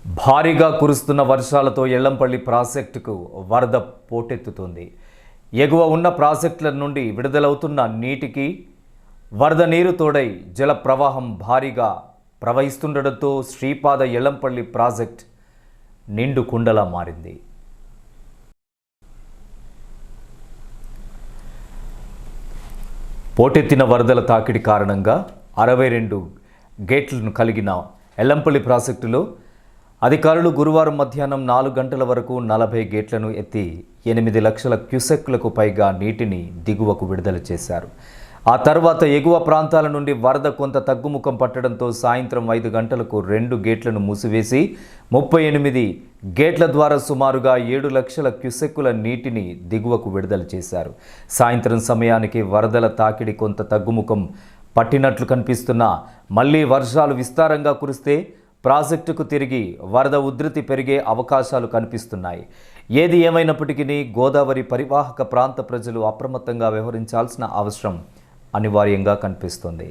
భారీగా కురుస్తున్న వర్షాలతో ఎల్లంపల్లి ప్రాజెక్టుకు వరద పోటెత్తుతుంది. ఎగువ ఉన్న ప్రాజెక్టుల నుండి విడుదలవుతున్న నీటికి వరద నీరు తోడై జల ప్రవాహం భారీగా ప్రవహిస్తుండటంతో శ్రీపాద ఎల్లంపల్లి ప్రాజెక్ట్ నిండు కుండలా మారింది. పోటెత్తిన వరదల తాకిడి కారణంగా 62 గేట్లను కలిగిన ఎల్లంపల్లి ప్రాజెక్టులో అధికారులు గురువారం మధ్యాహ్నం 4 గంటల వరకు 40 గేట్లను ఎత్తి 8 లక్షల క్యూసెక్కులకు పైగా నీటిని దిగువకు విడుదల చేశారు. ఆ తర్వాత ఎగువ ప్రాంతాల నుండి వరద కొంత తగ్గుముఖం పట్టడంతో సాయంత్రం 5 గంటలకు 2 గేట్లను మూసివేసి 38 గేట్ల ద్వారా సుమారుగా 7 లక్షల క్యూసెక్కుల నీటిని దిగువకు విడుదల చేశారు. సాయంత్రం సమయానికి వరదల తాకిడి కొంత తగ్గుముఖం పట్టినట్లు కనిపిస్తున్నా మళ్లీ వర్షాలు విస్తారంగా కురిస్తే ప్రాజెక్టుకు తిరిగి వరద ఉధృతి పెరిగే అవకాశాలు కనిపిస్తున్నాయి. ఏది ఏమైనప్పటికీ గోదావరి పరివాహక ప్రాంత ప్రజలు అప్రమత్తంగా వ్యవహరించాల్సిన అవసరం అనివార్యంగా కనిపిస్తుంది.